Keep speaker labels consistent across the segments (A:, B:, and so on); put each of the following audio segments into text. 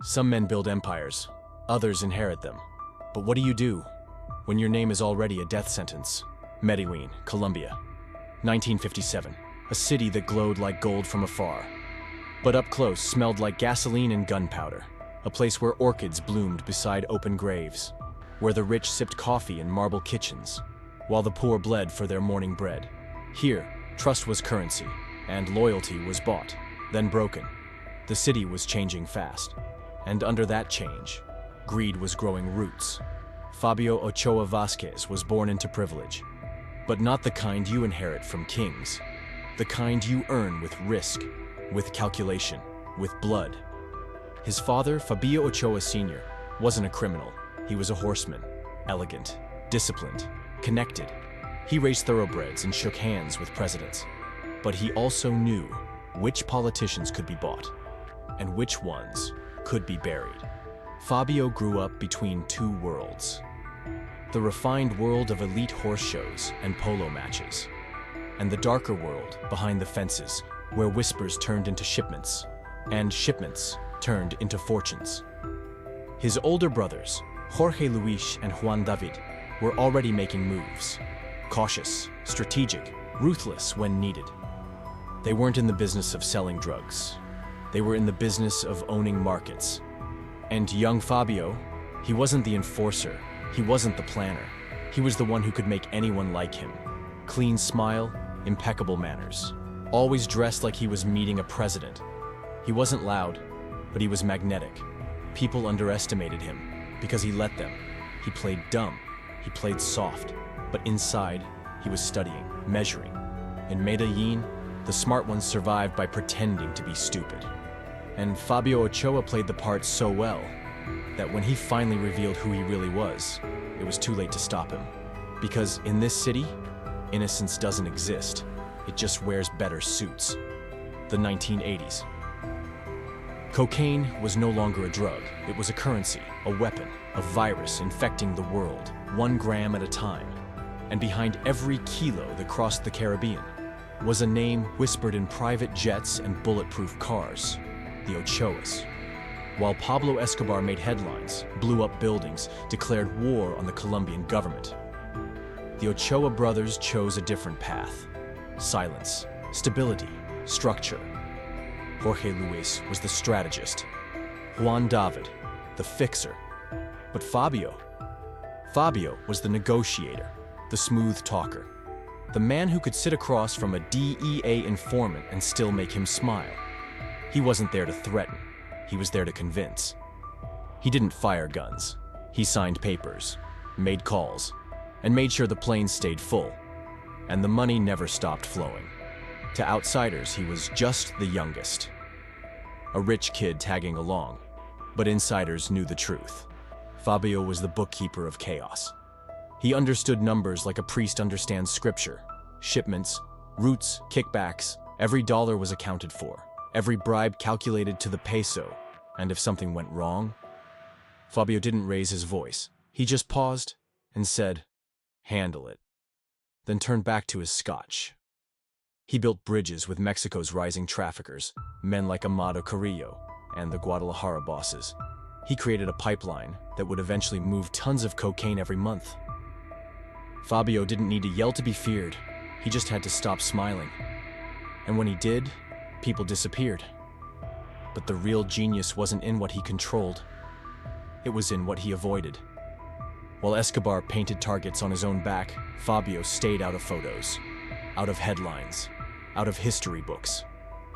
A: Some men build empires, others inherit them. But what do you do when your name is already a death sentence? Medellín, Colombia, 1957. A city that glowed like gold from afar, but up close smelled like gasoline and gunpowder. A place where orchids bloomed beside open graves, where the rich sipped coffee in marble kitchens, while the poor bled for their morning bread. Here, trust was currency, and loyalty was bought, then broken. The city was changing fast, and under that change, greed was growing roots. Fabio Ochoa Vásquez was born into privilege, but not the kind you inherit from kings. The kind you earn with risk, with calculation, with blood. His father, Fabio Ochoa Sr., wasn't a criminal. He was a horseman, elegant, disciplined, connected. He raced thoroughbreds and shook hands with presidents. But he also knew which politicians could be bought and which ones could be buried. Fabio grew up between two worlds: the refined world of elite horse shows and polo matches, and the darker world behind the fences, where whispers turned into shipments, and shipments turned into fortunes. His older brothers, Jorge Luis and Juan David, were already making moves. Cautious, strategic, ruthless when needed. They weren't in the business of selling drugs. They were in the business of owning markets. And young Fabio, he wasn't the enforcer, he wasn't the planner. He was the one who could make anyone like him. Clean smile, impeccable manners. Always dressed like he was meeting a president. He wasn't loud, but he was magnetic. People underestimated him because he let them. He played dumb, he played soft, but inside, he was studying, measuring. In Medellín, the smart ones survived by pretending to be stupid. And Fabio Ochoa played the part so well that when he finally revealed who he really was, it was too late to stop him. Because in this city, innocence doesn't exist. It just wears better suits. The 1980s. Cocaine was no longer a drug. It was a currency, a weapon, a virus infecting the world, 1 gram at a time. And behind every kilo that crossed the Caribbean was a name whispered in private jets and bulletproof cars: the Ochoas. While Pablo Escobar made headlines, blew up buildings, declared war on the Colombian government, the Ochoa brothers chose a different path. Silence, stability, structure. Jorge Luis was the strategist. Juan David, the fixer. But Fabio was the negotiator, the smooth talker. The man who could sit across from a DEA informant and still make him smile. He wasn't there to threaten. He was there to convince. He didn't fire guns. He signed papers, made calls, and made sure the planes stayed full. And the money never stopped flowing. To outsiders, he was just the youngest. A rich kid tagging along. But insiders knew the truth. Fabio was the bookkeeper of chaos. He understood numbers like a priest understands scripture. Shipments, routes, kickbacks, every dollar was accounted for. Every bribe calculated to the peso. And if something went wrong, Fabio didn't raise his voice. He just paused and said, "Handle it." Then turned back to his scotch. He built bridges with Mexico's rising traffickers, men like Amado Carrillo and the Guadalajara bosses. He created a pipeline that would eventually move tons of cocaine every month. Fabio didn't need to yell to be feared. He just had to stop smiling. And when he did, people disappeared. But the real genius wasn't in what he controlled. It was in what he avoided. While Escobar painted targets on his own back, Fabio stayed out of photos, out of headlines, out of history books.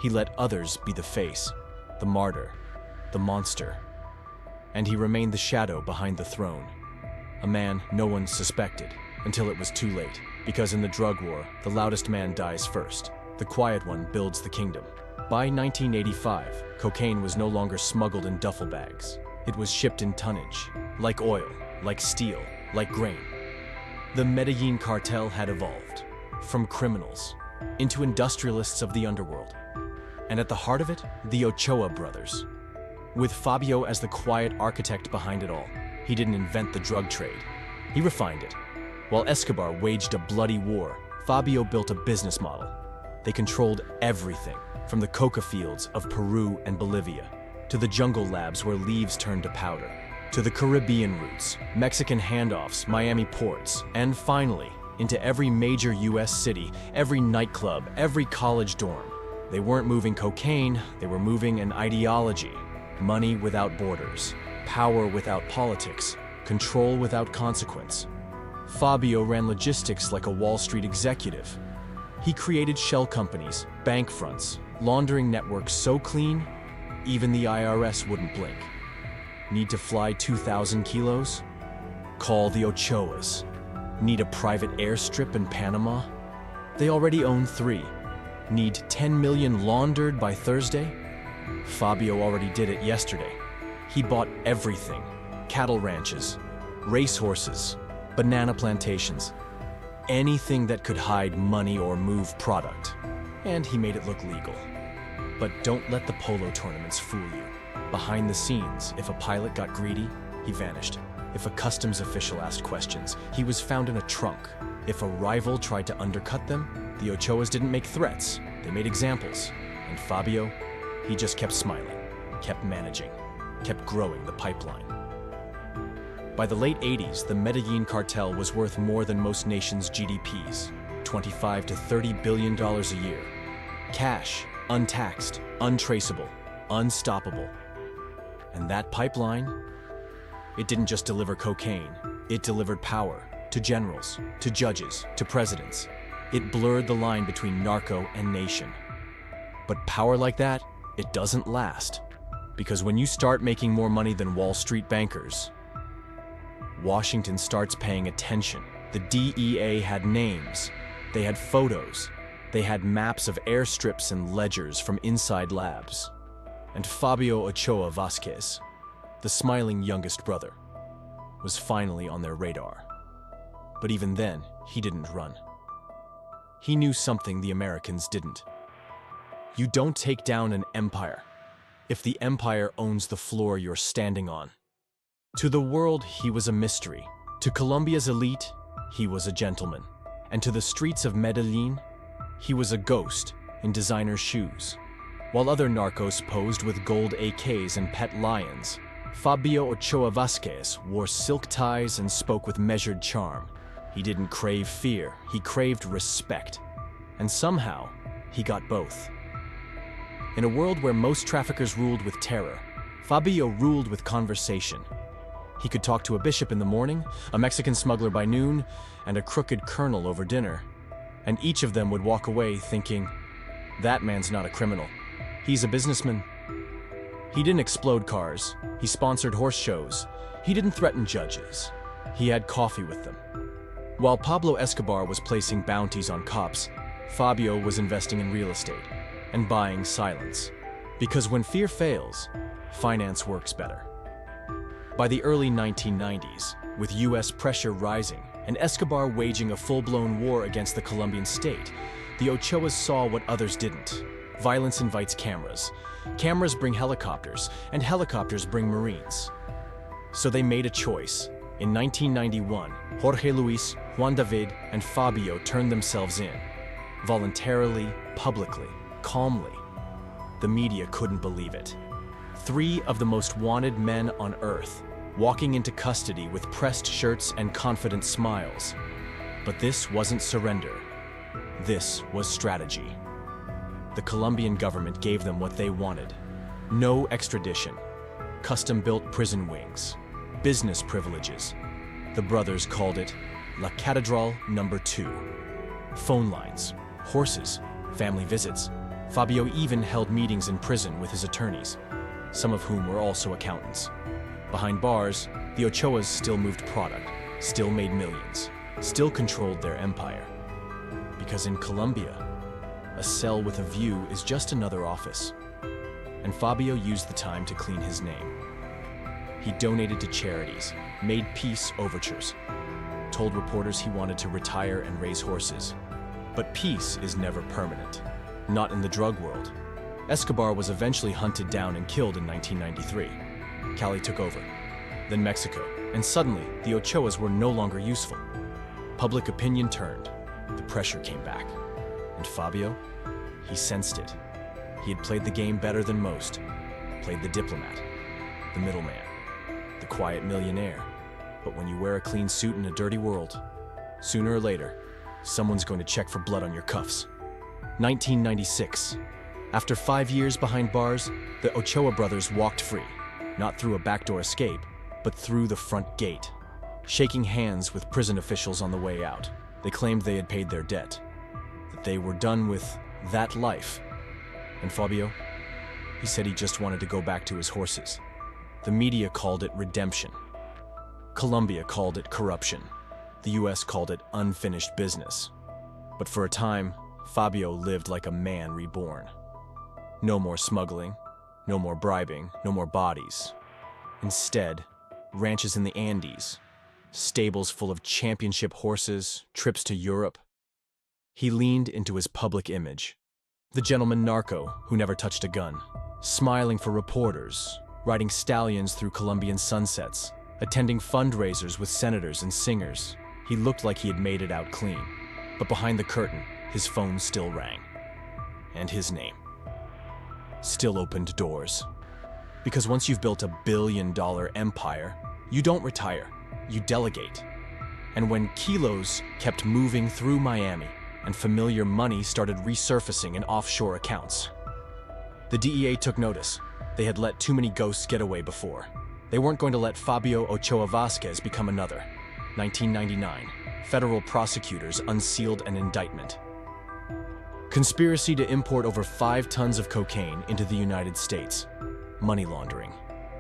A: He let others be the face, the martyr, the monster. And he remained the shadow behind the throne. A man no one suspected until it was too late. Because in the drug war, the loudest man dies first. The quiet one builds the kingdom. By 1985, cocaine was no longer smuggled in duffel bags. It was shipped in tonnage, like oil, like steel, like grain. The Medellín Cartel had evolved from criminals into industrialists of the underworld. And at the heart of it, the Ochoa brothers. With Fabio as the quiet architect behind it all, he didn't invent the drug trade. He refined it. While Escobar waged a bloody war, Fabio built a business model. They controlled everything, from the coca fields of Peru and Bolivia to the jungle labs where leaves turned to powder, to the Caribbean routes, Mexican handoffs, Miami ports, and finally, into every major US city, every nightclub, every college dorm. They weren't moving cocaine, they were moving an ideology. Money without borders, power without politics, control without consequence. Fabio ran logistics like a Wall Street executive. He created shell companies, bank fronts, laundering networks so clean, even the IRS wouldn't blink. Need to fly 2,000 kilos? Call the Ochoas. Need a private airstrip in Panama? They already own 3. Need 10 million laundered by Thursday? Fabio already did it yesterday. He bought everything. Cattle ranches, racehorses, banana plantations, anything that could hide money or move product. And he made it look legal. But don't let the polo tournaments fool you. Behind the scenes, if a pilot got greedy, he vanished. If a customs official asked questions, he was found in a trunk. If a rival tried to undercut them, the Ochoas didn't make threats, they made examples. And Fabio, he just kept smiling, kept managing, kept growing the pipeline. By the late 80s, the Medellín Cartel was worth more than most nations' GDPs, $25 to $30 billion a year. Cash, untaxed, untraceable, unstoppable. And that pipeline, it didn't just deliver cocaine, it delivered power to generals, to judges, to presidents. It blurred the line between narco and nation. But power like that, it doesn't last. Because when you start making more money than Wall Street bankers, Washington starts paying attention. The DEA had names, they had photos, they had maps of airstrips and ledgers from inside labs. And Fabio Ochoa Vásquez, the smiling youngest brother, was finally on their radar. But even then, he didn't run. He knew something the Americans didn't. You don't take down an empire if the empire owns the floor you're standing on. To the world, he was a mystery. To Colombia's elite, he was a gentleman. And to the streets of Medellín, he was a ghost in designer shoes. While other narcos posed with gold AKs and pet lions, Fabio Ochoa Vásquez wore silk ties and spoke with measured charm. He didn't crave fear, he craved respect. And somehow, he got both. In a world where most traffickers ruled with terror, Fabio ruled with conversation. He could talk to a bishop in the morning, a Mexican smuggler by noon, and a crooked colonel over dinner. And each of them would walk away thinking, that man's not a criminal, he's a businessman. He didn't explode cars, he sponsored horse shows, he didn't threaten judges, he had coffee with them. While Pablo Escobar was placing bounties on cops, Fabio was investing in real estate and buying silence. Because when fear fails, finance works better. By the early 1990s, with US pressure rising and Escobar waging a full-blown war against the Colombian state, the Ochoas saw what others didn't. Violence invites cameras. Cameras bring helicopters, and helicopters bring Marines. So they made a choice. In 1991, Jorge Luis, Juan David, and Fabio turned themselves in. Voluntarily, publicly, calmly. The media couldn't believe it. 3 of the most wanted men on earth, walking into custody with pressed shirts and confident smiles. But this wasn't surrender. This was strategy. The Colombian government gave them what they wanted. No extradition, custom-built prison wings, business privileges. The brothers called it La Catedral No. 2. Phone lines, horses, family visits. Fabio even held meetings in prison with his attorneys, some of whom were also accountants. Behind bars, the Ochoas still moved product, still made millions, still controlled their empire. Because in Colombia, a cell with a view is just another office. And Fabio used the time to clean his name. He donated to charities, made peace overtures, told reporters he wanted to retire and raise horses. But peace is never permanent, not in the drug world. Escobar was eventually hunted down and killed in 1993. Cali took over, then Mexico, and suddenly the Ochoas were no longer useful. Public opinion turned, the pressure came back. And Fabio, he sensed it. He had played the game better than most. played the diplomat, the middleman, the quiet millionaire. But when you wear a clean suit in a dirty world, sooner or later, someone's going to check for blood on your cuffs. 1996. After 5 years behind bars, the Ochoa brothers walked free, not through a backdoor escape, but through the front gate. Shaking hands with prison officials on the way out, they claimed they had paid their debt, that they were done with that life. And Fabio? He said he just wanted to go back to his horses. The media called it redemption. Colombia called it corruption. The US called it unfinished business. But for a time, Fabio lived like a man reborn. No more smuggling, no more bribing, no more bodies. Instead, ranches in the Andes, stables full of championship horses, trips to Europe. He leaned into his public image. The gentleman narco who never touched a gun, smiling for reporters, riding stallions through Colombian sunsets, attending fundraisers with senators and singers. He looked like he had made it out clean. But behind the curtain, his phone still rang. And his name still opened doors. Because once you've built $1 billion empire, you don't retire, you delegate. And when kilos kept moving through Miami and familiar money started resurfacing in offshore accounts, the DEA took notice. They had let too many ghosts get away before. They weren't going to let Fabio Ochoa Vásquez become another. 1999, federal prosecutors unsealed an indictment. Conspiracy to import over 5 tons of cocaine into the United States. Money laundering.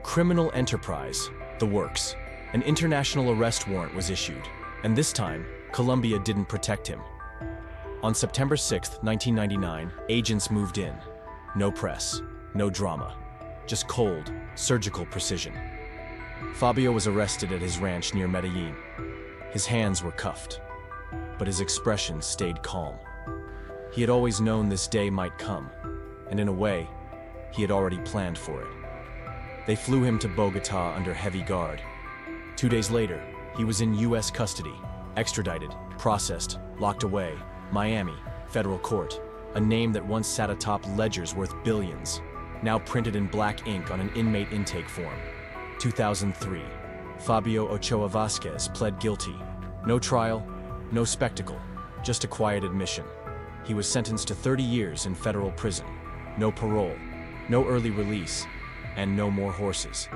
A: Criminal enterprise, the works. An international arrest warrant was issued, and this time, Colombia didn't protect him. On September 6, 1999, agents moved in. No press, no drama, just cold, surgical precision. Fabio was arrested at his ranch near Medellín. His hands were cuffed, but his expression stayed calm. He had always known this day might come, and in a way, he had already planned for it. They flew him to Bogotá under heavy guard. 2 days later, he was in U.S. custody, extradited, processed, locked away. Miami, federal court, a name that once sat atop ledgers worth billions, now printed in black ink on an inmate intake form. 2003, Fabio Ochoa Vásquez pled guilty. No trial, no spectacle, just a quiet admission. He was sentenced to 30 years in federal prison. No parole, no early release, and no more horses.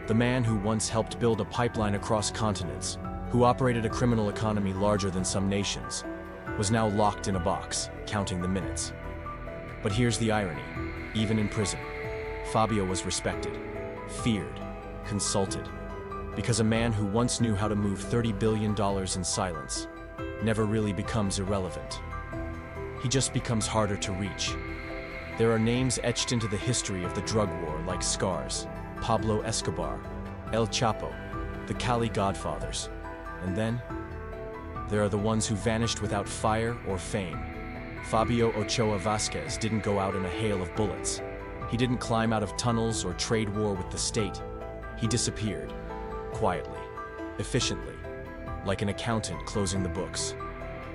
A: The man who once helped build a pipeline across continents, who operated a criminal economy larger than some nations, was now locked in a box, counting the minutes. But here's the irony. Even in prison, Fabio was respected, feared, consulted, because a man who once knew how to move $30 billion in silence never really becomes irrelevant. He just becomes harder to reach. There are names etched into the history of the drug war like scars: Pablo Escobar, El Chapo, the Cali Godfathers. And then, there are the ones who vanished without fire or fame. Fabio Ochoa Vásquez didn't go out in a hail of bullets. He didn't climb out of tunnels or trade war with the state. He disappeared, quietly, efficiently, like an accountant closing the books.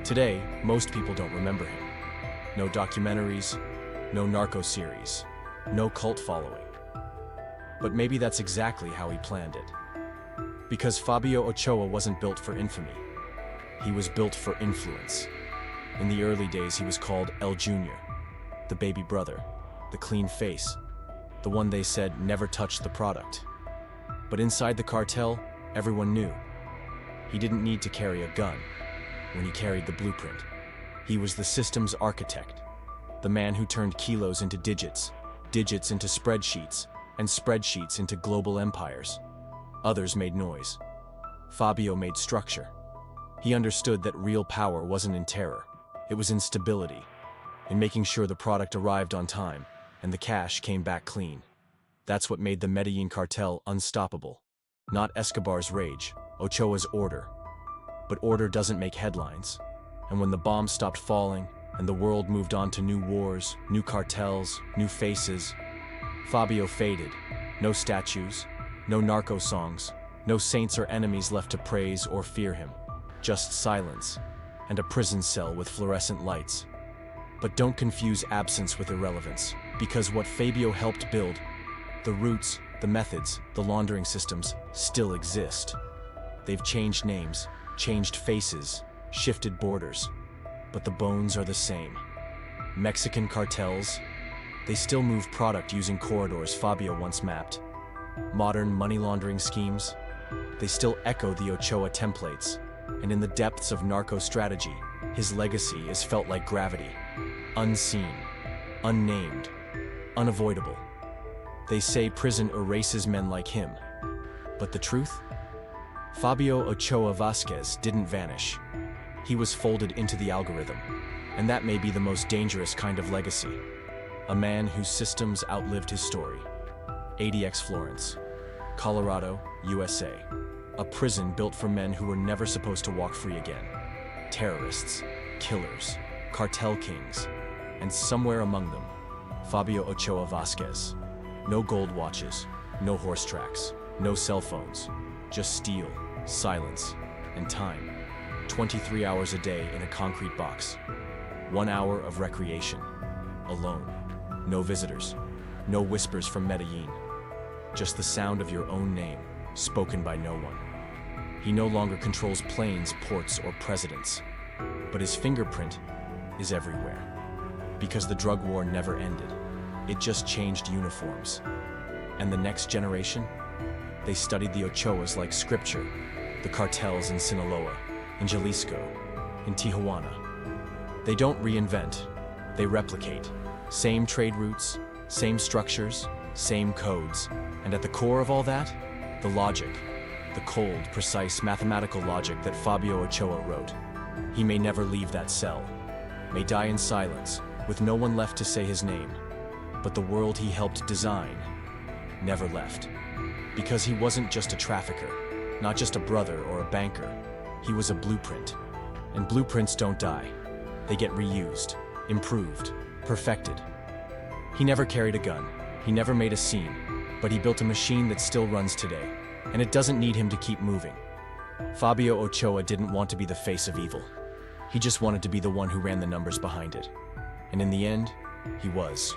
A: Today, most people don't remember him. No documentaries, no narco series, no cult following. But maybe that's exactly how he planned it. Because Fabio Ochoa wasn't built for infamy. He was built for influence. In the early days, he was called El Jr., the baby brother, the clean face, the one they said never touched the product. But inside the cartel, everyone knew. He didn't need to carry a gun when he carried the blueprint. He was the system's architect, the man who turned kilos into digits, digits into spreadsheets, and spreadsheets into global empires. Others made noise. Fabio made structure. He understood that real power wasn't in terror, it was in stability, in making sure the product arrived on time and the cash came back clean. That's what made the Medellín Cartel unstoppable. Not Escobar's rage, Ochoa's order. But order doesn't make headlines. And when the bombs stopped falling and the world moved on to new wars, new cartels, new faces, Fabio faded. No statues, no narco songs, no saints or enemies left to praise or fear him. Just silence and a prison cell with fluorescent lights. But don't confuse absence with irrelevance, because what Fabio helped build, The roots, the methods, the laundering systems still exist. They've changed names, changed faces, shifted borders, but the bones are the same. Mexican cartels, they still move product using corridors Fabio once mapped. Modern money laundering schemes, they still echo the Ochoa templates, and in the depths of narco strategy, his legacy is felt like gravity, unseen, unnamed, unavoidable. They say prison erases men like him, but the truth? Fabio Ochoa Vásquez didn't vanish. He was folded into the algorithm, and that may be the most dangerous kind of legacy. A man whose systems outlived his story. ADX Florence, Colorado, USA. A prison built for men who were never supposed to walk free again. Terrorists, killers, cartel kings, and somewhere among them, Fabio Ochoa Vásquez. No gold watches, no horse tracks, no cell phones, just steel, silence, and time. 23 hours a day in a concrete box. 1 hour of recreation, alone. No visitors, no whispers from Medellín. Just the sound of your own name, spoken by no one. He no longer controls planes, ports, or presidents, but his fingerprint is everywhere. Because the drug war never ended, it just changed uniforms. And the next generation? They studied the Ochoas like scripture, the cartels in Sinaloa, in Jalisco, in Tijuana. They don't reinvent, they replicate. Same trade routes, same structures, same codes, and at the core of all that, the logic, the cold, precise mathematical logic that Fabio Ochoa wrote. He may never leave that cell, may die in silence, with no one left to say his name, but the world he helped design never left. Because he wasn't just a trafficker, not just a brother or a banker, he was a blueprint. And blueprints don't die. They get reused, improved, perfected. He never carried a gun, he never made a scene, but he built a machine that still runs today, and it doesn't need him to keep moving. Fabio Ochoa didn't want to be the face of evil. He just wanted to be the one who ran the numbers behind it. And in the end, he was.